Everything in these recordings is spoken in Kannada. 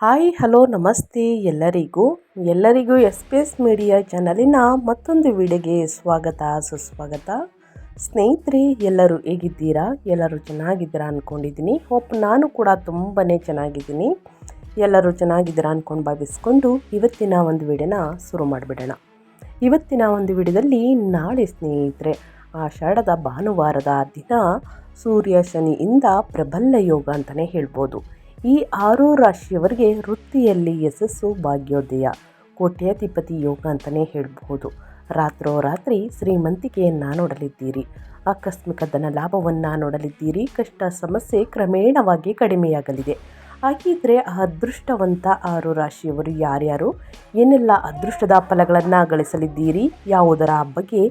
ಹಾಯ್ ಹಲೋ ನಮಸ್ತೆ ಎಲ್ಲರಿಗೂ ಎಸ್ ಪಿ ಎಸ್ ಮೀಡಿಯಾ ಚಾನಲಿನ ಮತ್ತೊಂದು ವಿಡಿಯೋಗೆ ಸ್ವಾಗತ ಸುಸ್ವಾಗತ. ಸ್ನೇಹಿತರೆ, ಎಲ್ಲರೂ ಹೇಗಿದ್ದೀರಾ? ಎಲ್ಲರೂ ಚೆನ್ನಾಗಿದ್ದೀರಾ ಅಂದ್ಕೊಂಡಿದ್ದೀನಿ. ನಾನು ಕೂಡ ತುಂಬಾ ಚೆನ್ನಾಗಿದ್ದೀನಿ. ಎಲ್ಲರೂ ಚೆನ್ನಾಗಿದ್ದೀರಾ ಅಂದ್ಕೊಂಡು ಭಾವಿಸ್ಕೊಂಡು ಇವತ್ತಿನ ಒಂದು ವಿಡಿಯೋನ ಶುರು ಮಾಡಿಬಿಡೋಣ. ಇವತ್ತಿನ ಒಂದು ವಿಡಿಯೋದಲ್ಲಿ ನಾಳೆ ಸ್ನೇಹಿತರೆ ಆಷಾಢದ ಭಾನುವಾರದ ದಿನ ಸೂರ್ಯ ಶನಿಯಿಂದ ಪ್ರಬಲ ಯೋಗ ಅಂತಲೇ ಹೇಳ್ಬೋದು. ಈ 6 ರಾಶಿಯವರಿಗೆ ವೃತ್ತಿಯಲ್ಲಿ ಯಶಸ್ಸು, ಭಾಗ್ಯೋದಯ, ಕೋಟ್ಯಾಧಿಪತಿ ಯೋಗ ಅಂತಲೇ ಹೇಳ್ಬಹುದು. ರಾತ್ರೋರಾತ್ರಿ ಶ್ರೀಮಂತಿಕೆಯನ್ನು ನೋಡಲಿದ್ದೀರಿ, ಆಕಸ್ಮಿಕ ಧನ ಲಾಭವನ್ನು ನೋಡಲಿದ್ದೀರಿ. ಕಷ್ಟ ಸಮಸ್ಯೆ ಕ್ರಮೇಣವಾಗಿ ಕಡಿಮೆಯಾಗಲಿದೆ. ಹಾಗಿದ್ರೆ ಆ ಅದೃಷ್ಟವಂತ 6 ರಾಶಿಯವರು ಯಾರ್ಯಾರು, ಏನೆಲ್ಲ ಅದೃಷ್ಟದ ಫಲಗಳನ್ನು ಗಳಿಸಲಿದ್ದೀರಿ, ಯಾವುದರ ಬಗ್ಗೆ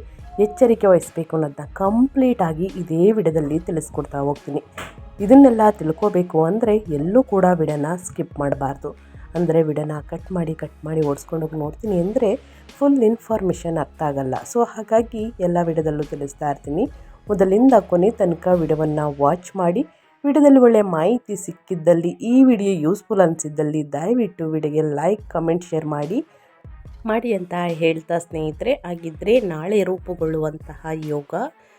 ಎಚ್ಚರಿಕೆ ವಹಿಸಬೇಕು ಅನ್ನೋದನ್ನ ಕಂಪ್ಲೀಟಾಗಿ ಇದೇ ವಿಡಿಯೋದಲ್ಲಿ ತಿಳಿಸ್ಕೊಡ್ತಾ ಹೋಗ್ತೀನಿ. ಇದನ್ನೆಲ್ಲ ತಿಳ್ಕೋಬೇಕು ಅಂದರೆ ಎಲ್ಲೂ ಕೂಡ ವಿಡಿಯೋನ ಸ್ಕಿಪ್ ಮಾಡಬಾರ್ದು. ಅಂದರೆ ವಿಡಿಯೋನ ಕಟ್ ಮಾಡಿ ಓಡಿಸ್ಕೊಂಡು ಹೋಗಿ ನೋಡ್ತೀನಿ ಅಂದರೆ ಫುಲ್ ಇನ್ಫಾರ್ಮೇಷನ್ ಅರ್ಥ ಆಗಲ್ಲ. ಸೊ ಹಾಗಾಗಿ ಎಲ್ಲ ವಿಡಿಯೋದಲ್ಲೂ ತಿಳಿಸ್ತಾ ಇರ್ತೀನಿ. ಮೊದಲಿಂದ ಕೊನೆ ತನಕ ವಿಡಿಯೋವನ್ನು ವಾಚ್ ಮಾಡಿ. ವಿಡಿಯೋದಲ್ಲಿ ಒಳ್ಳೆಯ ಮಾಹಿತಿ ಸಿಕ್ಕಿದ್ದಲ್ಲಿ, ಈ ವಿಡಿಯೋ ಯೂಸ್ಫುಲ್ ಅನಿಸಿದ್ದಲ್ಲಿ ದಯವಿಟ್ಟು ವಿಡಿಯೋಗೆ ಲೈಕ್, ಕಮೆಂಟ್, ಶೇರ್ ಮಾಡಿ ಅಂತ ಹೇಳ್ತಾ ಸ್ನೇಹಿತರೆ, ಹಾಗಿದ್ದರೆ ನಾಳೆ ರೂಪುಗೊಳ್ಳುವಂತಹ ಯೋಗ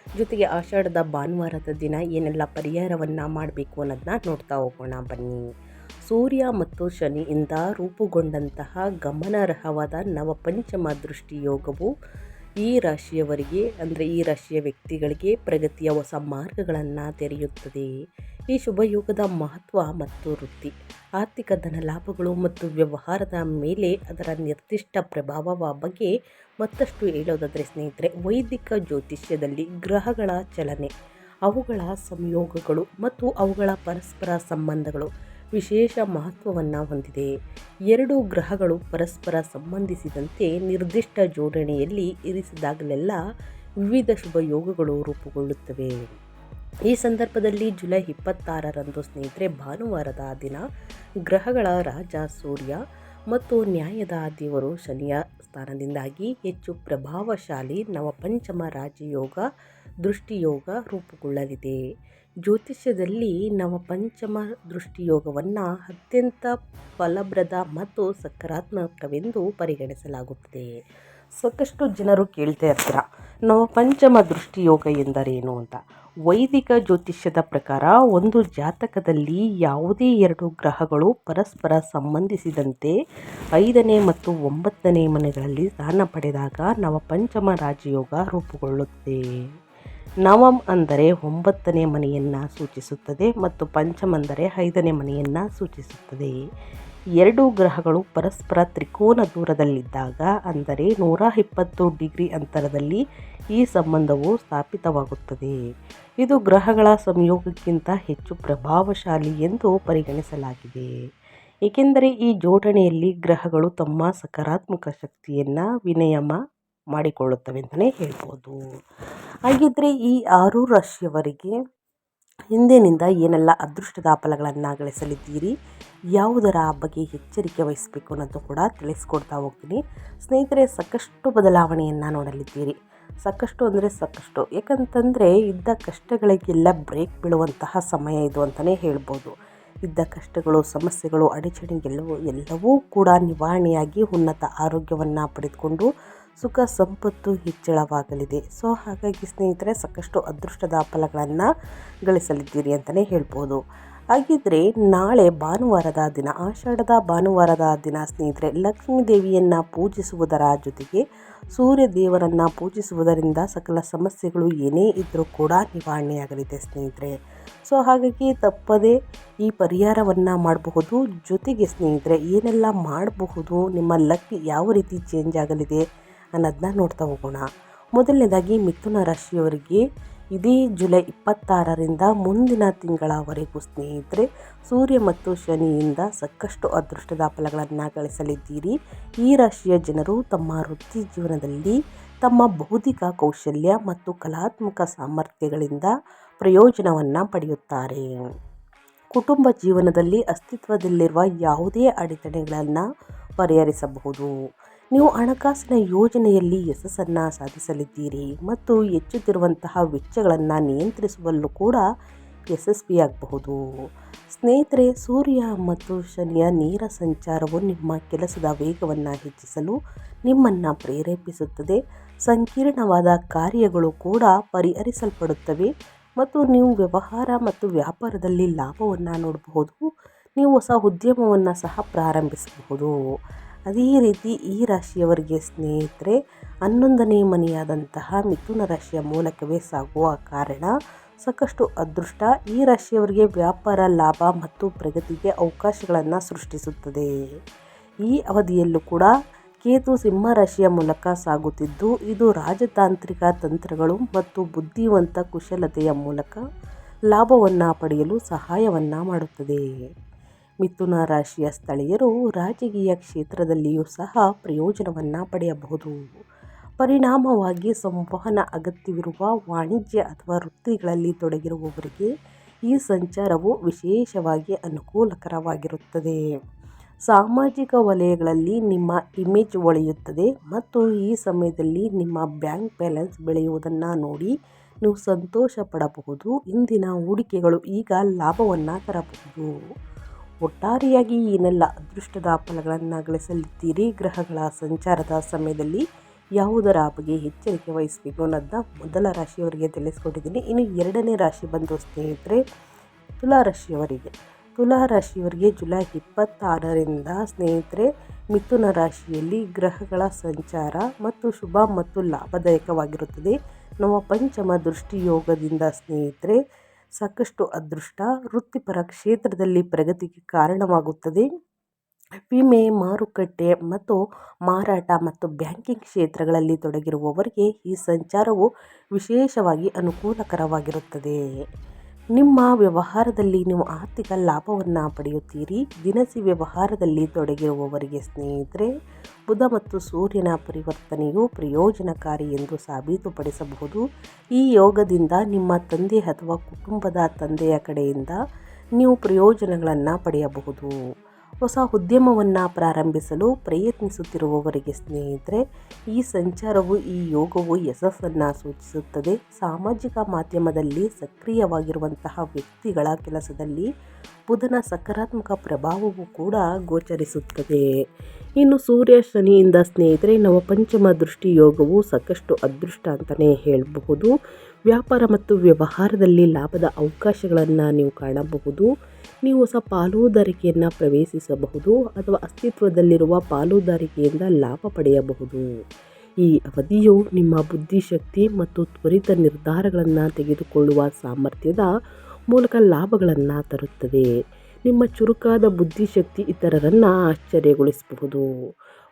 ಜೊತೆಗೆ ಆಷಾಢದ ಭಾನುವಾರದ ದಿನ ಏನೆಲ್ಲ ಪರಿಹಾರವನ್ನು ಮಾಡಬೇಕು ಅನ್ನೋದನ್ನ ನೋಡ್ತಾ ಹೋಗೋಣ ಬನ್ನಿ. ಸೂರ್ಯ ಮತ್ತು ಶನಿಯಿಂದ ರೂಪುಗೊಂಡಂತಹ ಗಮನಾರ್ಹವಾದ ನವಪಂಚಮ ದೃಷ್ಟಿ ಯೋಗವು ಈ ರಾಶಿಯವರಿಗೆ, ಅಂದರೆ ಈ ರಾಶಿಯ ವ್ಯಕ್ತಿಗಳಿಗೆ ಪ್ರಗತಿಯ ಹೊಸ ಮಾರ್ಗಗಳನ್ನು ತೆರೆಯುತ್ತದೆ. ಈ ಶುಭಯೋಗದ ಮಹತ್ವ ಮತ್ತು ವೃತ್ತಿ, ಆರ್ಥಿಕ ಧನ ಲಾಭಗಳು ಮತ್ತು ವ್ಯವಹಾರದ ಮೇಲೆ ಅದರ ನಿರ್ದಿಷ್ಟ ಪ್ರಭಾವವ ಬಗ್ಗೆ ಮತ್ತಷ್ಟು ಹೇಳೋದಾದರೆ ಸ್ನೇಹಿತರೆ, ವೈದಿಕ ಜ್ಯೋತಿಷ್ಯದಲ್ಲಿ ಗ್ರಹಗಳ ಚಲನೆ, ಅವುಗಳ ಸಂಯೋಗಗಳು ಮತ್ತು ಅವುಗಳ ಪರಸ್ಪರ ಸಂಬಂಧಗಳು ವಿಶೇಷ ಮಹತ್ವವನ್ನು ಹೊಂದಿದೆ. 2 ಗ್ರಹಗಳು ಪರಸ್ಪರ ಸಂಬಂಧಿಸಿದಂತೆ ನಿರ್ದಿಷ್ಟ ಜೋಡಣೆಯಲ್ಲಿ ಇರಿಸಿದಾಗಲೆಲ್ಲ ವಿವಿಧ ಶುಭ ಯೋಗಗಳು ರೂಪುಗೊಳ್ಳುತ್ತವೆ. ಈ ಸಂದರ್ಭದಲ್ಲಿ ಜುಲೈ 26ರಂದು ಸ್ನೇಹಿತರೆ ಭಾನುವಾರದ ದಿನ ಗ್ರಹಗಳ ರಾಜ ಸೂರ್ಯ ಮತ್ತು ನ್ಯಾಯದ ದೇವರು ಶನಿಯ ಸ್ಥಾನದಿಂದಾಗಿ ಹೆಚ್ಚು ಪ್ರಭಾವಶಾಲಿ ನವಪಂಚಮ ರಾಜಯೋಗ ದೃಷ್ಟಿಯೋಗ ರೂಪುಗೊಳ್ಳಲಿದೆ. ಜ್ಯೋತಿಷ್ಯದಲ್ಲಿ ನವಪಂಚಮ ದೃಷ್ಟಿಯೋಗವನ್ನು ಅತ್ಯಂತ ಫಲಪ್ರದ ಮತ್ತು ಸಕಾರಾತ್ಮಕವೆಂದು ಪರಿಗಣಿಸಲಾಗುತ್ತದೆ. ಸಾಕಷ್ಟು ಜನರು ಕೇಳ್ತಾ ಇರ್ತೀರ, ನವಪಂಚಮ ದೃಷ್ಟಿಯೋಗ ಎಂದರೇನು ಅಂತ. ವೈದಿಕ ಜ್ಯೋತಿಷ್ಯದ ಪ್ರಕಾರ ಒಂದು ಜಾತಕದಲ್ಲಿ ಯಾವುದೇ 2 ಗ್ರಹಗಳು ಪರಸ್ಪರ ಸಂಬಂಧಿಸಿದಂತೆ 5ನೇ ಮತ್ತು 9ನೇ ಮನೆಗಳಲ್ಲಿ ಸ್ಥಾನ ಪಡೆದಾಗ ನವಪಂಚಮ ರಾಜಯೋಗ ರೂಪುಗೊಳ್ಳುತ್ತದೆ. ನವಮ್ ಅಂದರೆ 9ನೇ ಮನೆಯನ್ನು ಸೂಚಿಸುತ್ತದೆ ಮತ್ತು ಪಂಚಮ್ ಅಂದರೆ 5ನೇ ಮನೆಯನ್ನು ಸೂಚಿಸುತ್ತದೆ. 2 ಗ್ರಹಗಳು ಪರಸ್ಪರ ತ್ರಿಕೋನ ದೂರದಲ್ಲಿದ್ದಾಗ, ಅಂದರೆ 120 ಡಿಗ್ರಿ ಅಂತರದಲ್ಲಿ ಈ ಸಂಬಂಧವು ಸ್ಥಾಪಿತವಾಗುತ್ತದೆ. ಇದು ಗ್ರಹಗಳ ಸಂಯೋಗಕ್ಕಿಂತ ಹೆಚ್ಚು ಪ್ರಭಾವಶಾಲಿ ಎಂದು ಪರಿಗಣಿಸಲಾಗಿದೆ, ಏಕೆಂದರೆ ಈ ಜೋಡಣೆಯಲ್ಲಿ ಗ್ರಹಗಳು ತಮ್ಮ ಸಕಾರಾತ್ಮಕ ಶಕ್ತಿಯನ್ನು ವಿನಿಮಯ ಮಾಡಿಕೊಳ್ಳುತ್ತವೆ ಅಂತಲೇ ಹೇಳ್ಬೋದು. ಹಾಗಿದ್ರೆ ಈ 6 ರಾಶಿಯವರಿಗೆ ಹಿಂದಿನಿಂದ ಏನೆಲ್ಲ ಅದೃಷ್ಟದ ಫಲಗಳನ್ನು ಗಳಿಸಲಿದ್ದೀರಿ, ಯಾವುದರ ಬಗ್ಗೆ ಎಚ್ಚರಿಕೆ ವಹಿಸಬೇಕು ಅನ್ನೋದು ಕೂಡ ತಿಳಿಸ್ಕೊಡ್ತಾ ಹೋಗ್ತೀನಿ. ಸ್ನೇಹಿತರೆ, ಸಾಕಷ್ಟು ಬದಲಾವಣೆಯನ್ನು ನೋಡಲಿದ್ದೀರಿ. ಸಾಕಷ್ಟು ಅಂದರೆ ಸಾಕಷ್ಟು, ಯಾಕಂತಂದರೆ ಇದ್ದ ಕಷ್ಟಗಳಿಗೆಲ್ಲ ಬ್ರೇಕ್ ಬೀಳುವಂತಹ ಸಮಯ ಇದು ಅಂತಲೇ ಹೇಳ್ಬೋದು. ಇದ್ದ ಕಷ್ಟಗಳು, ಸಮಸ್ಯೆಗಳು, ಎಲ್ಲವೂ ಕೂಡ ನಿವಾರಣೆಯಾಗಿ ಉನ್ನತ ಆರೋಗ್ಯವನ್ನು ಪಡೆದುಕೊಂಡು ಸುಖ ಸಂಪತ್ತು ಹೆಚ್ಚಳವಾಗಲಿದೆ. ಸೊ ಹಾಗಾಗಿ ಸ್ನೇಹಿತರೆ, ಸಾಕಷ್ಟು ಅದೃಷ್ಟದ ಫಲಗಳನ್ನು ಗಳಿಸಲಿದ್ದೀರಿ ಅಂತಲೇ ಹೇಳ್ಬೋದು. ಹಾಗಿದ್ರೆ ನಾಳೆ ಭಾನುವಾರದ ದಿನ, ಆಷಾಢದ ಭಾನುವಾರದ ದಿನ ಸ್ನೇಹಿತರೆ, ಲಕ್ಷ್ಮೀ ದೇವಿಯನ್ನು ಪೂಜಿಸುವುದರ ಜೊತೆಗೆ ಸೂರ್ಯ ದೇವರನ್ನು ಪೂಜಿಸುವುದರಿಂದ ಸಕಲ ಸಮಸ್ಯೆಗಳು ಏನೇ ಇದ್ದರೂ ಕೂಡ ನಿವಾರಣೆಯಾಗಲಿದೆ ಸ್ನೇಹಿತರೆ. ಸೊ ಹಾಗಾಗಿ ತಪ್ಪದೇ ಈ ಪರಿಹಾರವನ್ನು ಮಾಡಬಹುದು. ಜೊತೆಗೆ ಸ್ನೇಹಿತರೆ, ಏನೆಲ್ಲ ಮಾಡಬಹುದು, ನಿಮ್ಮ ಲಕ್ ಯಾವ ರೀತಿ ಚೇಂಜ್ ಆಗಲಿದೆ ಅನ್ನೋದನ್ನ ನೋಡ್ತಾ ಹೋಗೋಣ. ಮೊದಲನೇದಾಗಿ ಮಿಥುನ ರಾಶಿಯವರಿಗೆ ಇದೇ ಜುಲೈ 26ರಿಂದ ಮುಂದಿನ ತಿಂಗಳವರೆಗೂ ಸ್ನೇಹಿತರೆ ಸೂರ್ಯ ಮತ್ತು ಶನಿಯಿಂದ ಸಾಕಷ್ಟು ಅದೃಷ್ಟದ ಫಲಗಳನ್ನು ಗಳಿಸಲಿದ್ದೀರಿ. ಈ ರಾಶಿಯ ಜನರು ತಮ್ಮ ವೃತ್ತಿ ಜೀವನದಲ್ಲಿ ತಮ್ಮ ಬೌದ್ಧಿಕ ಕೌಶಲ್ಯ ಮತ್ತು ಕಲಾತ್ಮಕ ಸಾಮರ್ಥ್ಯಗಳಿಂದ ಪ್ರಯೋಜನವನ್ನು ಪಡೆಯುತ್ತಾರೆ. ಕುಟುಂಬ ಜೀವನದಲ್ಲಿ ಅಸ್ತಿತ್ವದಲ್ಲಿರುವ ಯಾವುದೇ ಅಡೆತಡೆಗಳನ್ನು ಪರಿಹರಿಸಬಹುದು. ನೀವು ಹಣಕಾಸಿನ ಯೋಜನೆಯಲ್ಲಿ ಯಶಸ್ಸನ್ನು ಸಾಧಿಸಲಿದ್ದೀರಿ ಮತ್ತು ಹೆಚ್ಚುತ್ತಿರುವಂತಹ ವೆಚ್ಚಗಳನ್ನು ನಿಯಂತ್ರಿಸುವಲ್ಲೂ ಕೂಡ ಯಶಸ್ವಿಯಾಗಬಹುದು. ಸ್ನೇಹಿತರೆ, ಸೂರ್ಯ ಮತ್ತು ಶನಿಯ ನೇರ ಸಂಚಾರವು ನಿಮ್ಮ ಕೆಲಸದ ವೇಗವನ್ನು ಹೆಚ್ಚಿಸಲು ನಿಮ್ಮನ್ನು ಪ್ರೇರೇಪಿಸುತ್ತದೆ. ಸಂಕೀರ್ಣವಾದ ಕಾರ್ಯಗಳು ಕೂಡ ಪರಿಹರಿಸಲ್ಪಡುತ್ತವೆ ಮತ್ತು ನೀವು ವ್ಯವಹಾರ ಮತ್ತು ವ್ಯಾಪಾರದಲ್ಲಿ ಲಾಭವನ್ನು ನೋಡಬಹುದು. ನೀವು ಹೊಸ ಉದ್ಯಮವನ್ನು ಸಹ ಪ್ರಾರಂಭಿಸಬಹುದು. ಅದೇ ರೀತಿ ಈ ರಾಶಿಯವರಿಗೆ ಸ್ನೇಹಿತರೆ, 11ನೇ ಮನೆಯಾದಂತಹ ಮಿಥುನ ರಾಶಿಯ ಮೂಲಕವೇ ಸಾಗುವ ಕಾರಣ ಸಾಕಷ್ಟು ಅದೃಷ್ಟ ಈ ರಾಶಿಯವರಿಗೆ ವ್ಯಾಪಾರ ಲಾಭ ಮತ್ತು ಪ್ರಗತಿಗೆ ಅವಕಾಶಗಳನ್ನು ಸೃಷ್ಟಿಸುತ್ತದೆ. ಈ ಅವಧಿಯಲ್ಲೂ ಕೂಡ ಕೇತು ಸಿಂಹ ರಾಶಿಯ ಮೂಲಕ ಸಾಗುತ್ತಿದ್ದು, ಇದು ರಾಜತಾಂತ್ರಿಕ ತಂತ್ರಗಳು ಮತ್ತು ಬುದ್ಧಿವಂತ ಕುಶಲತೆಯ ಮೂಲಕ ಲಾಭವನ್ನು ಪಡೆಯಲು ಸಹಾಯವನ್ನು ಮಾಡುತ್ತದೆ. ಮಿಥುನ ರಾಶಿಯ ಸ್ಥಳೀಯರು ರಾಜಕೀಯ ಕ್ಷೇತ್ರದಲ್ಲಿಯೂ ಸಹ ಪ್ರಯೋಜನವನ್ನು ಪಡೆಯಬಹುದು. ಪರಿಣಾಮವಾಗಿ ಸಂವಹನ ಅಗತ್ಯವಿರುವ ವಾಣಿಜ್ಯ ಅಥವಾ ವೃತ್ತಿಗಳಲ್ಲಿ ತೊಡಗಿರುವವರಿಗೆ ಈ ಸಂಚಾರವು ವಿಶೇಷವಾಗಿ ಅನುಕೂಲಕರವಾಗಿರುತ್ತದೆ. ಸಾಮಾಜಿಕ ವಲಯಗಳಲ್ಲಿ ನಿಮ್ಮ ಇಮೇಜ್ ಹೊಳೆಯುತ್ತದೆ ಮತ್ತು ಈ ಸಮಯದಲ್ಲಿ ನಿಮ್ಮ ಬ್ಯಾಂಕ್ ಬ್ಯಾಲೆನ್ಸ್ ಬೆಳೆಯುವುದನ್ನು ನೋಡಿ ನೀವು ಸಂತೋಷ ಪಡಬಹುದು. ಇಂದಿನ ಹೂಡಿಕೆಗಳು ಈಗ ಲಾಭವನ್ನು ತರಬಹುದು. ಒಟ್ಟಾರೆಯಾಗಿ ಏನೆಲ್ಲ ಅದೃಷ್ಟದ ಫಲಗಳನ್ನು ಗಳಿಸಲಿದ್ದೀರಿ, ಗ್ರಹಗಳ ಸಂಚಾರದ ಸಮಯದಲ್ಲಿ ಯಾವುದರ ಬಗ್ಗೆ ಎಚ್ಚರಿಕೆ ವಹಿಸಬೇಕು ಅನ್ನೋದನ್ನ ಮೊದಲ ರಾಶಿಯವರಿಗೆ ತಿಳಿಸ್ಕೊಟ್ಟಿದ್ದೀನಿ. ಇನ್ನು ಎರಡನೇ ರಾಶಿ ಬಂದು ಸ್ನೇಹಿತರೆ, ತುಲಾ ರಾಶಿಯವರಿಗೆ ಜುಲೈ 26ರಿಂದ ಸ್ನೇಹಿತರೆ ಮಿಥುನ ರಾಶಿಯಲ್ಲಿ ಗ್ರಹಗಳ ಸಂಚಾರ ಮತ್ತು ಶುಭ ಮತ್ತು ಲಾಭದಾಯಕವಾಗಿರುತ್ತದೆ. ನಮ್ಮ ಪಂಚಮ ದೃಷ್ಟಿಯೋಗದಿಂದ ಸ್ನೇಹಿತರೆ ಸಾಕಷ್ಟು ಅದೃಷ್ಟ ವೃತ್ತಿಪರ ಕ್ಷೇತ್ರದಲ್ಲಿ ಪ್ರಗತಿಗೆ ಕಾರಣವಾಗುತ್ತದೆ. ವಿಮೆ, ಮಾರುಕಟ್ಟೆ ಮತ್ತು ಮಾರಾಟ ಮತ್ತು ಬ್ಯಾಂಕಿಂಗ್ ಕ್ಷೇತ್ರಗಳಲ್ಲಿ ತೊಡಗಿರುವವರಿಗೆ ಈ ಸಂಚಾರವು ವಿಶೇಷವಾಗಿ ಅನುಕೂಲಕರವಾಗಿರುತ್ತದೆ. ನಿಮ್ಮ ವ್ಯವಹಾರದಲ್ಲಿ ನೀವು ಆರ್ಥಿಕ ಲಾಭವನ್ನು ಪಡೆಯುತ್ತೀರಿ. ದಿನಸಿ ವ್ಯವಹಾರದಲ್ಲಿ ತೊಡಗಿರುವವರಿಗೆ ಸ್ನೇಹಿತರೆ ಬುಧ ಮತ್ತು ಸೂರ್ಯನ ಪರಿವರ್ತನೆಯು ಪ್ರಯೋಜನಕಾರಿ ಎಂದು ಸಾಬೀತುಪಡಿಸಬಹುದು. ಈ ಯೋಗದಿಂದ ನಿಮ್ಮ ತಂದೆ ಅಥವಾ ಕುಟುಂಬದ ತಂದೆಯ ಕಡೆಯಿಂದ ನೀವು ಪ್ರಯೋಜನಗಳನ್ನು ಪಡೆಯಬಹುದು. ಹೊಸ ಉದ್ಯಮವನ್ನು ಪ್ರಾರಂಭಿಸಲು ಪ್ರಯತ್ನಿಸುತ್ತಿರುವವರಿಗೆ ಸ್ನೇಹಿತರೆ ಈ ಸಂಚಾರವು ಈ ಯೋಗವು ಯಶಸ್ಸನ್ನು ಸೂಚಿಸುತ್ತದೆ. ಸಾಮಾಜಿಕ ಮಾಧ್ಯಮದಲ್ಲಿ ಸಕ್ರಿಯವಾಗಿರುವಂತಹ ವ್ಯಕ್ತಿಗಳ ಕೆಲಸದಲ್ಲಿ ಬುಧನ ಸಕಾರಾತ್ಮಕ ಪ್ರಭಾವವು ಕೂಡ ಗೋಚರಿಸುತ್ತದೆ. ಇನ್ನು ಸೂರ್ಯ ಶನಿಯಿಂದ ಸ್ನೇಹಿತರೆ ನಮ್ಮ ಪಂಚಮ ದೃಷ್ಟಿ ಯೋಗವು ಸಾಕಷ್ಟು ಅದೃಷ್ಟ ಅಂತಲೇ ಹೇಳಬಹುದು. ವ್ಯಾಪಾರ ಮತ್ತು ವ್ಯವಹಾರದಲ್ಲಿ ಲಾಭದ ಅವಕಾಶಗಳನ್ನು ನೀವು ಕಾಣಬಹುದು. ನೀವು ಹೊಸ ಪಾಲುದಾರಿಕೆಯನ್ನು ಪ್ರವೇಶಿಸಬಹುದು ಅಥವಾ ಅಸ್ತಿತ್ವದಲ್ಲಿರುವ ಪಾಲುದಾರಿಕೆಯಿಂದ ಲಾಭ ಪಡೆಯಬಹುದು. ಈ ಅವಧಿಯು ನಿಮ್ಮ ಬುದ್ಧಿಶಕ್ತಿ ಮತ್ತು ತ್ವರಿತ ನಿರ್ಧಾರಗಳನ್ನು ತೆಗೆದುಕೊಳ್ಳುವ ಸಾಮರ್ಥ್ಯದ ಮೂಲಕ ಲಾಭಗಳನ್ನು ತರುತ್ತದೆ. ನಿಮ್ಮ ಚುರುಕಾದ ಬುದ್ಧಿಶಕ್ತಿ ಇತರರನ್ನು ಆಶ್ಚರ್ಯಗೊಳಿಸಬಹುದು.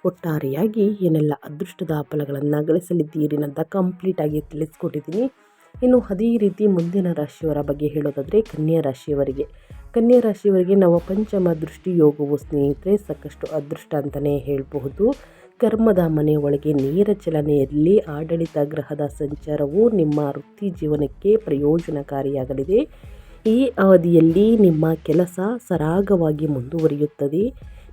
ಒಟ್ಟಾರೆಯಾಗಿ ಏನೆಲ್ಲ ಅದೃಷ್ಟದ ಫಲಗಳನ್ನು ಗಳಿಸಲಿದ್ದೀರಿ ಅಂತ ಕಂಪ್ಲೀಟಾಗಿ ತಿಳಿಸ್ಕೊಟ್ಟಿದ್ದೀನಿ. ಇನ್ನು ಅದೇ ರೀತಿ ಮುಂದಿನ ರಾಶಿಯವರ ಬಗ್ಗೆ ಹೇಳೋದಾದರೆ ಕನ್ಯಾ ರಾಶಿಯವರಿಗೆ ನವ ಪಂಚಮ ದೃಷ್ಟಿ ಯೋಗವು ಸ್ನೇಹಿತರೆ ಸಾಕಷ್ಟು ಅದೃಷ್ಟ ಅಂತಲೇ ಹೇಳಬಹುದು. ಕರ್ಮದ ಮನೆ ಒಳಗೆ ನೇರ ಚಲನೆಯಲ್ಲಿ ಆಡಳಿತ ಗ್ರಹದ ಸಂಚಾರವು ನಿಮ್ಮ ವೃತ್ತಿ ಜೀವನಕ್ಕೆ ಪ್ರಯೋಜನಕಾರಿಯಾಗಲಿದೆ. ಈ ಅವಧಿಯಲ್ಲಿ ನಿಮ್ಮ ಕೆಲಸ ಸರಾಗವಾಗಿ ಮುಂದುವರಿಯುತ್ತದೆ.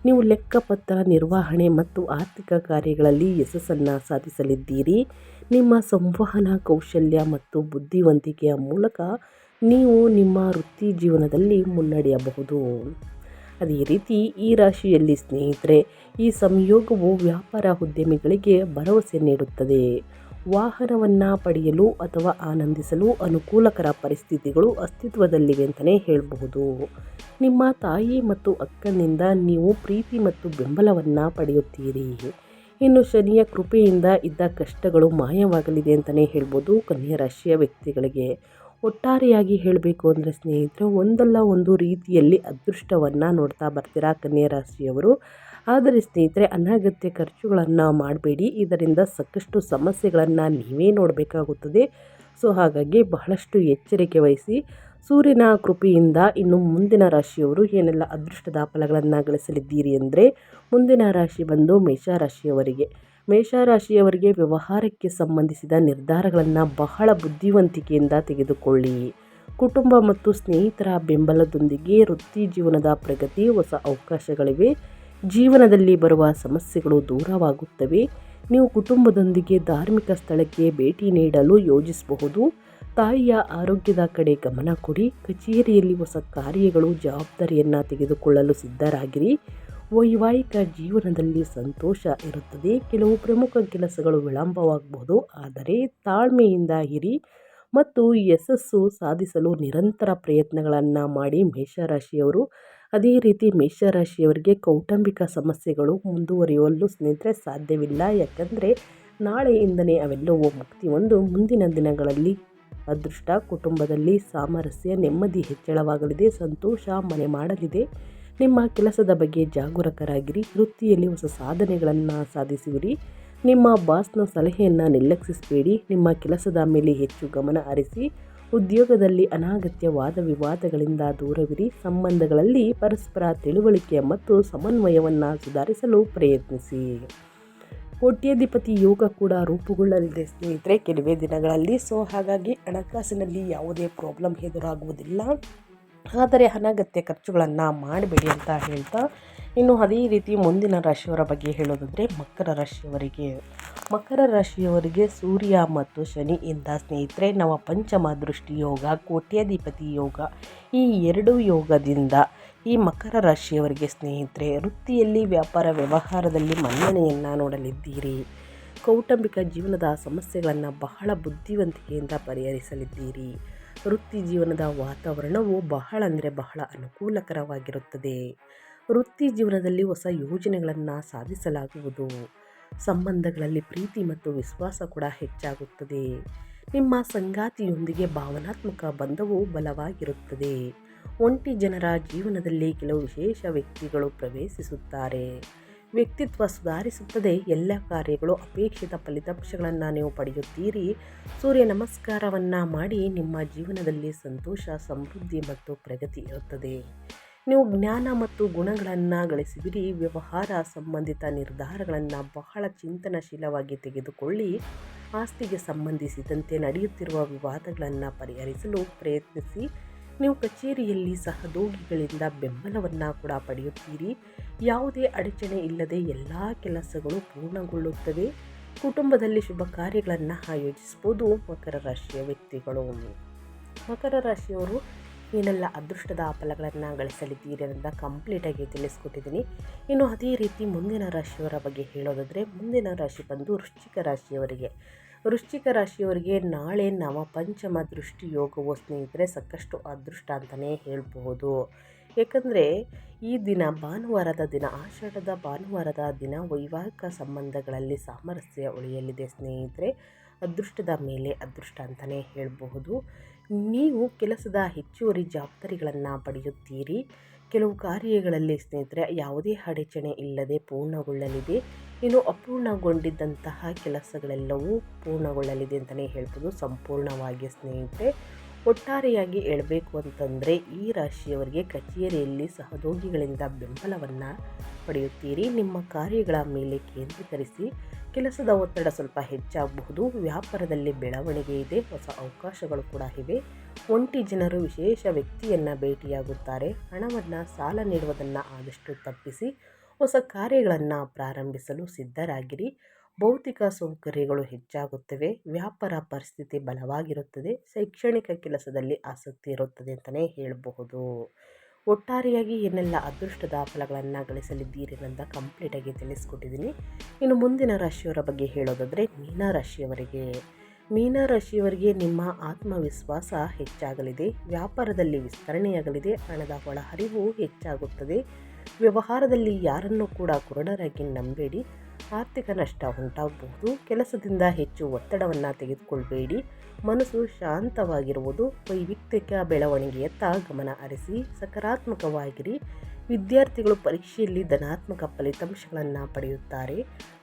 ನೀವು ಲೆಕ್ಕಪತ್ರ ನಿರ್ವಹಣೆ ಮತ್ತು ಆರ್ಥಿಕ ಕಾರ್ಯಗಳಲ್ಲಿ ಯಶಸ್ಸನ್ನು ಸಾಧಿಸಲಿದ್ದೀರಿ. ನಿಮ್ಮ ಸಂವಹನ ಕೌಶಲ್ಯ ಮತ್ತು ಬುದ್ಧಿವಂತಿಕೆಯ ಮೂಲಕ ನೀವು ನಿಮ್ಮ ವೃತ್ತಿ ಜೀವನದಲ್ಲಿ ಮುನ್ನಡೆಯಬಹುದು. ಅದೇ ರೀತಿ ಈ ರಾಶಿಯಲ್ಲಿ ಸ್ನೇಹಿತರೆ ಈ ಸಂಯೋಗವು ವ್ಯಾಪಾರ ಉದ್ಯಮಿಗಳಿಗೆ ಭರವಸೆ ನೀಡುತ್ತದೆ. ವಾಹನವನ್ನು ಪಡೆಯಲು ಅಥವಾ ಆನಂದಿಸಲು ಅನುಕೂಲಕರ ಪರಿಸ್ಥಿತಿಗಳು ಅಸ್ತಿತ್ವದಲ್ಲಿವೆ ಅಂತಲೇ ಹೇಳಬಹುದು. ನಿಮ್ಮ ತಾಯಿ ಮತ್ತು ಅಕ್ಕನಿಂದ ನೀವು ಪ್ರೀತಿ ಮತ್ತು ಬೆಂಬಲವನ್ನು ಪಡೆಯುತ್ತೀರಿ. ಇನ್ನು ಶನಿಯ ಕೃಪೆಯಿಂದ ಇದ್ದ ಕಷ್ಟಗಳು ಮಾಯವಾಗಲಿದೆ ಅಂತಲೇ ಹೇಳ್ಬೋದು ಕನ್ಯಾ ರಾಶಿಯ ವ್ಯಕ್ತಿಗಳಿಗೆ. ಒಟ್ಟಾರೆಯಾಗಿ ಹೇಳಬೇಕು ಅಂದರೆ ಸ್ನೇಹಿತರೆ ಒಂದಲ್ಲ ಒಂದು ರೀತಿಯಲ್ಲಿ ಅದೃಷ್ಟವನ್ನು ನೋಡ್ತಾ ಬರ್ತೀರಾ ಕನ್ಯಾ ರಾಶಿಯವರು. ಆದರೆ ಸ್ನೇಹಿತರೆ ಅನಗತ್ಯ ಖರ್ಚುಗಳನ್ನು ಮಾಡಬೇಡಿ, ಇದರಿಂದ ಸಾಕಷ್ಟು ಸಮಸ್ಯೆಗಳನ್ನು ನೀವೇ ನೋಡಬೇಕಾಗುತ್ತದೆ. ಸೊ ಹಾಗಾಗಿ ಬಹಳಷ್ಟು ಎಚ್ಚರಿಕೆ ವಹಿಸಿ. ಸೂರ್ಯನ ಕೃಪೆಯಿಂದ ಇನ್ನು ಮುಂದಿನ ರಾಶಿಯವರು ಏನೆಲ್ಲ ಅದೃಷ್ಟದ ಫಲಗಳನ್ನು ಗಳಿಸಲಿದ್ದೀರಿ ಅಂದರೆ ಮುಂದಿನ ರಾಶಿ ಬಂದು ಮೇಷರಾಶಿಯವರಿಗೆ ವ್ಯವಹಾರಕ್ಕೆ ಸಂಬಂಧಿಸಿದ ನಿರ್ಧಾರಗಳನ್ನು ಬಹಳ ಬುದ್ಧಿವಂತಿಕೆಯಿಂದ ತೆಗೆದುಕೊಳ್ಳಿ. ಕುಟುಂಬ ಮತ್ತು ಸ್ನೇಹಿತರ ಬೆಂಬಲದೊಂದಿಗೆ ವೃತ್ತಿ ಜೀವನದ ಪ್ರಗತಿ, ಹೊಸ ಅವಕಾಶಗಳಿವೆ. ಜೀವನದಲ್ಲಿ ಬರುವ ಸಮಸ್ಯೆಗಳು ದೂರವಾಗುತ್ತವೆ. ನೀವು ಕುಟುಂಬದೊಂದಿಗೆ ಧಾರ್ಮಿಕ ಸ್ಥಳಕ್ಕೆ ಭೇಟಿ ನೀಡಲು ಯೋಜಿಸಬಹುದು. ತಾಯಿಯ ಆರೋಗ್ಯದ ಕಡೆ ಗಮನ ಕೊಡಿ. ಕಚೇರಿಯಲ್ಲಿ ಹೊಸ ಕಾರ್ಯಗಳು ಜವಾಬ್ದಾರಿಯನ್ನು ತೆಗೆದುಕೊಳ್ಳಲು ಸಿದ್ಧರಾಗಿರಿ. ವೈವಾಹಿಕ ಜೀವನದಲ್ಲಿ ಸಂತೋಷ ಇರುತ್ತದೆ. ಕೆಲವು ಪ್ರಮುಖ ಕೆಲಸಗಳು ವಿಳಂಬವಾಗಬಹುದು, ಆದರೆ ತಾಳ್ಮೆಯಿಂದ ಇರಿ ಮತ್ತು ಯಶಸ್ಸು ಸಾಧಿಸಲು ನಿರಂತರ ಪ್ರಯತ್ನಗಳನ್ನು ಮಾಡಿ. ಮೇಷರಾಶಿಯವರು, ಅದೇ ರೀತಿ ಮೇಷರಾಶಿಯವರಿಗೆ ಕೌಟುಂಬಿಕ ಸಮಸ್ಯೆಗಳು ಮುಂದುವರಿಯಲು ಸ್ನೇಹಿತರೆ ಸಾಧ್ಯವಿಲ್ಲ. ಯಾಕಂದರೆ ನಾಳೆಯಿಂದಲೇ ಅವೆಲ್ಲವೂ ಮುಕ್ತಿ ಹೊಂದು ಮುಂದಿನ ದಿನಗಳಲ್ಲಿ ಅದೃಷ್ಟ, ಕುಟುಂಬದಲ್ಲಿ ಸಾಮರಸ್ಯ, ನೆಮ್ಮದಿ ಹೆಚ್ಚಳವಾಗಲಿದೆ. ಸಂತೋಷ ಮನೆ ಮಾಡಲಿದೆ. ನಿಮ್ಮ ಕೆಲಸದ ಬಗ್ಗೆ ಜಾಗರೂಕರಾಗಿರಿ. ವೃತ್ತಿಯಲ್ಲಿ ಹೊಸ ಸಾಧನೆಗಳನ್ನು ಸಾಧಿಸುವಿರಿ. ನಿಮ್ಮ ಬಾಸ್ನ ಸಲಹೆಯನ್ನು ನಿರ್ಲಕ್ಷಿಸಬೇಡಿ. ನಿಮ್ಮ ಕೆಲಸದ ಮೇಲೆ ಹೆಚ್ಚು ಗಮನ ಹರಿಸಿ. ಉದ್ಯೋಗದಲ್ಲಿ ಅನಗತ್ಯ ವಾದ ವಿವಾದಗಳಿಂದ ದೂರವಿರಿ. ಸಂಬಂಧಗಳಲ್ಲಿ ಪರಸ್ಪರ ತಿಳುವಳಿಕೆ ಮತ್ತು ಸಮನ್ವಯವನ್ನು ಸುಧಾರಿಸಲು ಪ್ರಯತ್ನಿಸಿ. ಕೋಟ್ಯಾಧಿಪತಿ ಯೋಗ ಕೂಡ ರೂಪುಗೊಳ್ಳಲಿದೆ ಸ್ನೇಹಿತರೆ ಕೆಲವೇ ದಿನಗಳಲ್ಲಿ. ಹಾಗಾಗಿ ಹಣಕಾಸಿನಲ್ಲಿ ಯಾವುದೇ ಪ್ರಾಬ್ಲಮ್ ಎದುರಾಗುವುದಿಲ್ಲ. ಆದರೆ ಅನಗತ್ಯ ಖರ್ಚುಗಳನ್ನು ಮಾಡಬೇಡಿ ಅಂತ ಹೇಳ್ತಾ, ಇನ್ನು ಅದೇ ರೀತಿ ಮುಂದಿನ ರಾಶಿಯವರ ಬಗ್ಗೆ ಹೇಳೋದಾದರೆ ಮಕರ ರಾಶಿಯವರಿಗೆ ಸೂರ್ಯ ಮತ್ತು ಶನಿಯಿಂದ ಸ್ನೇಹಿತರೆ ಪಂಚಮ ದೃಷ್ಟಿ ಯೋಗ, ಕೋಟ್ಯಾಧಿಪತಿ ಯೋಗ, ಈ ಎರಡು ಯೋಗದಿಂದ ಈ ಮಕರ ರಾಶಿಯವರಿಗೆ ಸ್ನೇಹಿತರೆ ವೃತ್ತಿಯಲ್ಲಿ, ವ್ಯಾಪಾರ ವ್ಯವಹಾರದಲ್ಲಿ ಮನ್ನಣೆಯನ್ನು ನೋಡಲಿದ್ದೀರಿ. ಕೌಟುಂಬಿಕ ಜೀವನದ ಸಮಸ್ಯೆಗಳನ್ನು ಬಹಳ ಬುದ್ಧಿವಂತಿಕೆಯಿಂದ ಪರಿಹರಿಸಲಿದ್ದೀರಿ. ವೃತ್ತಿ ಜೀವನದ ವಾತಾವರಣವು ಬಹಳ ಅನುಕೂಲಕರವಾಗಿರುತ್ತದೆ. ವೃತ್ತಿ ಜೀವನದಲ್ಲಿ ಹೊಸ ಯೋಜನೆಗಳನ್ನು ಸಾಧಿಸಲಾಗುವುದು. ಸಂಬಂಧಗಳಲ್ಲಿ ಪ್ರೀತಿ ಮತ್ತು ವಿಶ್ವಾಸ ಕೂಡ ಹೆಚ್ಚಾಗುತ್ತದೆ. ನಿಮ್ಮ ಸಂಗಾತಿಯೊಂದಿಗೆ ಭಾವನಾತ್ಮಕ ಬಂಧವು ಬಲವಾಗಿರುತ್ತದೆ. ಒಂಟಿ ಜನರ ಜೀವನದಲ್ಲಿ ಕೆಲವು ವಿಶೇಷ ವ್ಯಕ್ತಿಗಳು ಪ್ರವೇಶಿಸುತ್ತಾರೆ. ವ್ಯಕ್ತಿತ್ವ ಸುಧಾರಿಸುತ್ತದೆ. ಎಲ್ಲ ಕಾರ್ಯಗಳು ಅಪೇಕ್ಷಿತ ಫಲಿತಾಂಶಗಳನ್ನು ನೀವು ಪಡೆಯುತ್ತೀರಿ. ಸೂರ್ಯ ನಮಸ್ಕಾರವನ್ನು ಮಾಡಿ. ನಿಮ್ಮ ಜೀವನದಲ್ಲಿ ಸಂತೋಷ, ಸಮೃದ್ಧಿ ಮತ್ತು ಪ್ರಗತಿ ಇರುತ್ತದೆ. ನೀವು ಜ್ಞಾನ ಮತ್ತು ಗುಣಗಳನ್ನು ಗಳಿಸುವಿರಿ. ವ್ಯವಹಾರ ಸಂಬಂಧಿತ ನಿರ್ಧಾರಗಳನ್ನು ಬಹಳ ಚಿಂತನಶೀಲವಾಗಿ ತೆಗೆದುಕೊಳ್ಳಿ. ಆಸ್ತಿಗೆ ಸಂಬಂಧಿಸಿದಂತೆ ನಡೆಯುತ್ತಿರುವ ವಿವಾದಗಳನ್ನು ಪರಿಹರಿಸಲು ಪ್ರಯತ್ನಿಸಿ. ನೀವು ಕಚೇರಿಯಲ್ಲಿ ಸಹೋದ್ಯೋಗಿಗಳಿಂದ ಬೆಂಬಲವನ್ನು ಕೂಡ ಪಡೆಯುತ್ತೀರಿ. ಯಾವುದೇ ಅಡಚಣೆ ಇಲ್ಲದೆ ಎಲ್ಲ ಕೆಲಸಗಳು ಪೂರ್ಣಗೊಳ್ಳುತ್ತವೆ. ಕುಟುಂಬದಲ್ಲಿ ಶುಭ ಕಾರ್ಯಗಳನ್ನು ಆಯೋಜಿಸಬಹುದು. ಮಕರ ರಾಶಿಯ ವ್ಯಕ್ತಿಗಳು, ಮಕರ ರಾಶಿಯವರು ಏನೆಲ್ಲ ಅದೃಷ್ಟದ ಫಲಗಳನ್ನು ಗಳಿಸಲಿದ್ದೀರಿ ಅಂತ ಕಂಪ್ಲೀಟಾಗಿ ತಿಳಿಸ್ಕೊಟ್ಟಿದ್ದೀನಿ. ಇನ್ನು ಅದೇ ರೀತಿ ಮುಂದಿನ ರಾಶಿಯವರ ಬಗ್ಗೆ ಹೇಳೋದಾದರೆ, ಮುಂದಿನ ರಾಶಿ ಬಂದು ವೃಶ್ಚಿಕ ರಾಶಿಯವರಿಗೆ ನಾಳೆ ಪಂಚಮ ದೃಷ್ಟಿ ಯೋಗವು ಸ್ನೇಹಿತರೆ ಸಾಕಷ್ಟು ಅದೃಷ್ಟ ಅಂತಲೇ ಹೇಳಬಹುದು. ಏಕೆಂದರೆ ಈ ದಿನ ಭಾನುವಾರದ ದಿನ, ಆಷಾಢದ ಭಾನುವಾರದ ದಿನ ವೈವಾಹಿಕ ಸಂಬಂಧಗಳಲ್ಲಿ ಸಾಮರಸ್ಯ ಉಳಿಯಲಿದೆ ಸ್ನೇಹಿತರೆ. ಅದೃಷ್ಟದ ಮೇಲೆ ಅದೃಷ್ಟ ಅಂತಲೇ ಹೇಳಬಹುದು. ನೀವು ಕೆಲಸದ ಹೆಚ್ಚುವರಿ ಜವಾಬ್ದಾರಿಗಳನ್ನು ಪಡೆಯುತ್ತೀರಿ. ಕೆಲವು ಕಾರ್ಯಗಳಲ್ಲಿ ಸ್ನೇಹಿತರೆ ಯಾವುದೇ ಅಡಚಣೆ ಇಲ್ಲದೆ ಪೂರ್ಣಗೊಳ್ಳಲಿದೆ. ಇನ್ನು ಅಪೂರ್ಣಗೊಂಡಿದ್ದಂತಹ ಕೆಲಸಗಳೆಲ್ಲವೂ ಪೂರ್ಣಗೊಳ್ಳಲಿದೆ ಅಂತಲೇ ಹೇಳ್ಬೋದು ಸಂಪೂರ್ಣವಾಗಿ ಸ್ನೇಹಿತರೆ. ಒಟ್ಟಾರೆಯಾಗಿ ಹೇಳಬೇಕು ಅಂತಂದರೆ ಈ ರಾಶಿಯವರಿಗೆ ಕಚೇರಿಯಲ್ಲಿ ಸಹೋದ್ಯೋಗಿಗಳಿಂದ ಬೆಂಬಲವನ್ನು ಪಡೆಯುತ್ತೀರಿ. ನಿಮ್ಮ ಕಾರ್ಯಗಳ ಮೇಲೆ ಕೇಂದ್ರೀಕರಿಸಿ. ಕೆಲಸದ ಒತ್ತಡ ಸ್ವಲ್ಪ ಹೆಚ್ಚಾಗಬಹುದು. ವ್ಯಾಪಾರದಲ್ಲಿ ಬೆಳವಣಿಗೆ ಇದೆ. ಹೊಸ ಅವಕಾಶಗಳು ಕೂಡ ಇವೆ. ಒಂಟಿ ಜನರು ವಿಶೇಷ ವ್ಯಕ್ತಿಯನ್ನು ಭೇಟಿಯಾಗುತ್ತಾರೆ. ಹಣವನ್ನು ಸಾಲ ನೀಡುವುದನ್ನು ಆದಷ್ಟು ತಪ್ಪಿಸಿ. ಹೊಸ ಕಾರ್ಯಗಳನ್ನು ಪ್ರಾರಂಭಿಸಲು ಸಿದ್ಧರಾಗಿರಿ. ಭೌತಿಕ ಸೌಕರ್ಯಗಳು ಹೆಚ್ಚಾಗುತ್ತವೆ. ವ್ಯಾಪಾರ ಪರಿಸ್ಥಿತಿ ಬಲವಾಗಿರುತ್ತದೆ. ಶೈಕ್ಷಣಿಕ ಕೆಲಸದಲ್ಲಿ ಆಸಕ್ತಿ ಇರುತ್ತದೆ ಅಂತಲೇ ಹೇಳಬಹುದು. ಒಟ್ಟಾರೆಯಾಗಿ ಏನೆಲ್ಲ ಅದೃಷ್ಟದ ಫಲಗಳನ್ನು ಗಳಿಸಲಿದ್ದೀರಿ ಅಂತ ಕಂಪ್ಲೀಟಾಗಿ ತಿಳಿಸ್ಕೊಟ್ಟಿದ್ದೀನಿ. ಇನ್ನು ಮುಂದಿನ ರಾಶಿಯವರ ಬಗ್ಗೆ ಹೇಳೋದಾದರೆ ಮೀನರಾಶಿಯವರಿಗೆ ನಿಮ್ಮ ಆತ್ಮವಿಶ್ವಾಸ ಹೆಚ್ಚಾಗಲಿದೆ. ವ್ಯಾಪಾರದಲ್ಲಿ ವಿಸ್ತರಣೆಯಾಗಲಿದೆ. ಹಣದ ಒಳಹರಿವು ಹೆಚ್ಚಾಗುತ್ತದೆ. ವ್ಯವಹಾರದಲ್ಲಿ ಯಾರನ್ನೂ ಕೂಡ ಕುರುಡರಾಗಿ ನಂಬೇಡಿ. ಆರ್ಥಿಕ ನಷ್ಟ ಉಂಟಾಗಬಹುದು. ಕೆಲಸದಿಂದ ಹೆಚ್ಚು ಒತ್ತಡವನ್ನು ತೆಗೆದುಕೊಳ್ಬೇಡಿ. ಮನಸ್ಸು ಶಾಂತವಾಗಿರುವುದು. ವೈಯಕ್ತಿಕ ಬೆಳವಣಿಗೆಯತ್ತ ಗಮನ ಹರಿಸಿ. ಸಕಾರಾತ್ಮಕವಾಗಿರಿ. ವಿದ್ಯಾರ್ಥಿಗಳು ಪರೀಕ್ಷೆಯಲ್ಲಿ ಧನಾತ್ಮಕ ಫಲಿತಾಂಶಗಳನ್ನು ಪಡೆಯುತ್ತಾರೆ.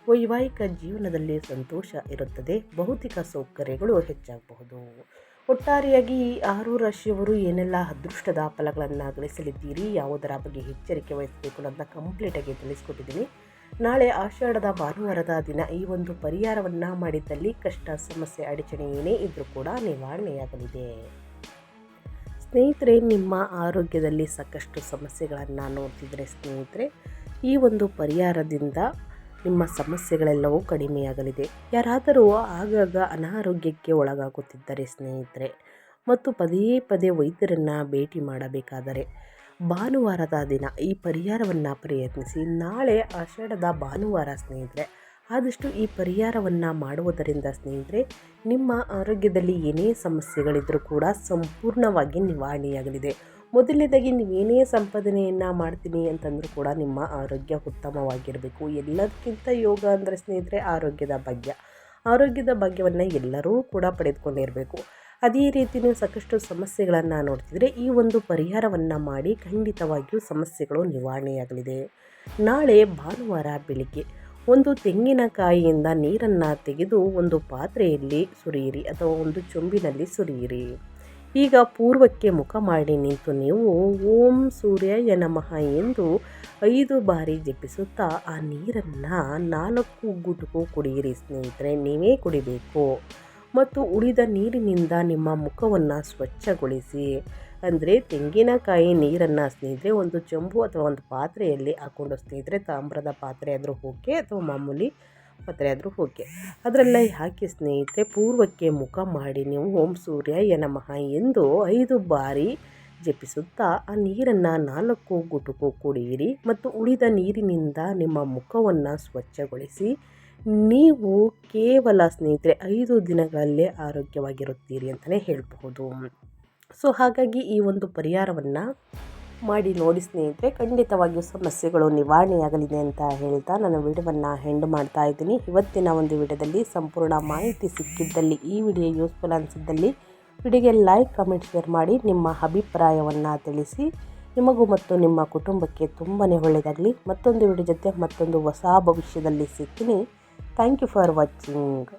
ವೈವಾಹಿಕ ಜೀವನದಲ್ಲಿ ಸಂತೋಷ ಇರುತ್ತದೆ. ಭೌತಿಕ ಸೌಕರ್ಯಗಳು ಹೆಚ್ಚಾಗಬಹುದು. ಒಟ್ಟಾರೆಯಾಗಿ ಈ 6 ರಾಶಿಯವರು ಏನೆಲ್ಲ ಅದೃಷ್ಟದ ಫಲಗಳನ್ನು ಗಳಿಸಲಿದ್ದೀರಿ, ಯಾವುದರ ಬಗ್ಗೆ ಎಚ್ಚರಿಕೆ ವಹಿಸಬೇಕು ಅಂತ ಕಂಪ್ಲೀಟಾಗಿ ತಿಳಿಸ್ಕೊಟ್ಟಿದ್ದೀನಿ. ನಾಳೆ ಆಷಾಢದ ಭಾನುವಾರದ ದಿನ ಈ ಒಂದು ಪರಿಹಾರವನ್ನು ಮಾಡಿದ್ದಲ್ಲಿ ಕಷ್ಟ, ಸಮಸ್ಯೆ, ಅಡಚಣೆ ಏನೇ ಇದ್ದರೂ ಕೂಡ ನಿವಾರಣೆಯಾಗಲಿದೆ. ಸ್ನೇಹಿತರೆ, ನಿಮ್ಮ ಆರೋಗ್ಯದಲ್ಲಿ ಸಾಕಷ್ಟು ಸಮಸ್ಯೆಗಳನ್ನು ನೋಡ್ತಿದ್ರೆ ಸ್ನೇಹಿತರೆ, ಈ ಒಂದು ಪರಿಹಾರದಿಂದ ನಿಮ್ಮ ಸಮಸ್ಯೆಗಳೆಲ್ಲವೂ ಕಡಿಮೆಯಾಗಲಿದೆ. ಯಾರಾದರೂ ಆಗಾಗ ಅನಾರೋಗ್ಯಕ್ಕೆ ಒಳಗಾಗುತ್ತಿದ್ದರೆ ಸ್ನೇಹಿತರೆ ಮತ್ತು ಪದೇ ಪದೇ ವೈದ್ಯರನ್ನು ಭೇಟಿ ಮಾಡಬೇಕಾದರೆ ಭಾನುವಾರದ ದಿನ ಈ ಪರಿಹಾರವನ್ನು ಪ್ರಯತ್ನಿಸಿ. ನಾಳೆ ಆಷಾಢದ ಭಾನುವಾರ ಸ್ನೇಹಿತರೆ. ಆದಷ್ಟು ಈ ಪರಿಹಾರವನ್ನು ಮಾಡುವುದರಿಂದ ಸ್ನೇಹಿತರೆ ನಿಮ್ಮ ಆರೋಗ್ಯದಲ್ಲಿ ಏನೇ ಸಮಸ್ಯೆಗಳಿದ್ದರೂ ಕೂಡ ಸಂಪೂರ್ಣವಾಗಿ ನಿವಾರಣೆಯಾಗಲಿದೆ. ಮೊದಲನೇದಾಗಿ ನೀವೇನೇ ಸಂಪಾದನೆಯನ್ನು ಮಾಡ್ತೀನಿ ಅಂತಂದರೂ ಕೂಡ ನಿಮ್ಮ ಆರೋಗ್ಯ ಉತ್ತಮವಾಗಿರಬೇಕು. ಎಲ್ಲದಕ್ಕಿಂತ ಯೋಗ ಅಂದರೆ ಸ್ನೇಹಿತರೆ ಆರೋಗ್ಯದ ಭಾಗ್ಯವನ್ನು ಎಲ್ಲರೂ ಕೂಡ ಪಡೆದುಕೊಂಡಿರಬೇಕು. ಅದೇ ರೀತಿ ನೀವು ಸಾಕಷ್ಟು ಸಮಸ್ಯೆಗಳನ್ನು ನೋಡ್ತಿದ್ರೆ ಈ ಒಂದು ಪರಿಹಾರವನ್ನು ಮಾಡಿ ಖಂಡಿತವಾಗಿಯೂ ಸಮಸ್ಯೆಗಳು ನಿವಾರಣೆಯಾಗಲಿದೆ. ನಾಳೆ ಭಾನುವಾರ ಬೆಳಿಗ್ಗೆ ಒಂದು ತೆಂಗಿನಕಾಯಿಯಿಂದ ನೀರನ್ನು ತೆಗೆದು ಒಂದು ಪಾತ್ರೆಯಲ್ಲಿ ಸುರಿಯಿರಿ ಅಥವಾ ಒಂದು ಚೊಂಬಿನಲ್ಲಿ ಸುರಿಯಿರಿ. ಈಗ ಪೂರ್ವಕ್ಕೆ ಮುಖ ಮಾಡಿ ನಿಂತು ನೀವು ಓಂ ಸೂರ್ಯಾಯ ನಮಃ ಎಂದು 5 ಬಾರಿ ಜಪಿಸುತ್ತಾ ಆ ನೀರನ್ನು 4 ಗುಟುಕು ಕುಡಿಯಿರಿ ಸ್ನೇಹಿತರೆ. ನೀವೇ ಕುಡಿಬೇಕು ಮತ್ತು ಉಳಿದ ನೀರಿನಿಂದ ನಿಮ್ಮ ಮುಖವನ್ನು ಸ್ವಚ್ಛಗೊಳಿಸಿ. ಅಂದರೆ ತೆಂಗಿನಕಾಯಿ ನೀರನ್ನು ಸ್ನೇಹಿತರೆ ಒಂದು ಚೊಂಬು ಅಥವಾ ಒಂದು ಪಾತ್ರೆಯಲ್ಲಿ ಹಾಕ್ಕೊಂಡು ಸ್ನೇಹಿತರೆ, ತಾಮ್ರದ ಪಾತ್ರೆ ಆದರೂ ಓಕೆ ಅಥವಾ ಮಾಮೂಲಿ ಪಾತ್ರೆ ಆದರೂ ಓಕೆ, ಅದರಲ್ಲೇ ಹಾಕಿ ಸ್ನೇಹಿತರೆ ಪೂರ್ವಕ್ಕೆ ಮುಖ ಮಾಡಿ ನೀವು ಓಂ ಸೂರ್ಯಾಯ ನಮಃ ಎಂದು 5 ಬಾರಿ ಜಪಿಸುತ್ತಾ ಆ ನೀರನ್ನು 4 ಗುಟುಕು ಕುಡಿಯಿರಿ ಮತ್ತು ಉಳಿದ ನೀರಿನಿಂದ ನಿಮ್ಮ ಮುಖವನ್ನು ಸ್ವಚ್ಛಗೊಳಿಸಿ. ನೀವು ಕೇವಲ ಸ್ನೇಹಿತರೆ 5 ದಿನಗಳಲ್ಲೇ ಆರೋಗ್ಯವಾಗಿರುತ್ತೀರಿ ಅಂತಲೇ ಹೇಳಬಹುದು. ಸೊ ಹಾಗಾಗಿ ಈ ಒಂದು ಪರಿಹಾರವನ್ನು ಮಾಡಿ ನೋಡಿ ಸ್ನೇಹಿತರೆ, ಖಂಡಿತವಾಗಿಯೂ ಸಮಸ್ಯೆಗಳು ನಿವಾರಣೆಯಾಗಲಿದೆ ಅಂತ ಹೇಳ್ತಾ ನನ್ನ ವಿಡಿಯೋವನ್ನು ಎಂಡ್ ಮಾಡ್ತಾ ಇದ್ದೀನಿ. ಇವತ್ತಿನ ಒಂದು ವಿಡಿಯೋದಲ್ಲಿ ಸಂಪೂರ್ಣ ಮಾಹಿತಿ ಸಿಕ್ಕಿದ್ದಲ್ಲಿ, ಈ ವಿಡಿಯೋ ಯೂಸ್ಫುಲ್ ಅನಿಸಿದ್ದಲ್ಲಿ ವಿಡಿಯೋಗೆ ಲೈಕ್, ಕಮೆಂಟ್, ಶೇರ್ ಮಾಡಿ ನಿಮ್ಮ ಅಭಿಪ್ರಾಯವನ್ನು ತಿಳಿಸಿ. ನಿಮಗೂ ಮತ್ತು ನಿಮ್ಮ ಕುಟುಂಬಕ್ಕೆ ತುಂಬಾ ಒಳ್ಳೆಯದಾಗಲಿ. ಮತ್ತೊಂದು ವಿಡಿಯೋ ಜೊತೆ ಮತ್ತೊಂದು ಹೊಸ ಭವಿಷ್ಯದಲ್ಲಿ ಸಿಗ್ತೀನಿ. Thank you for watching.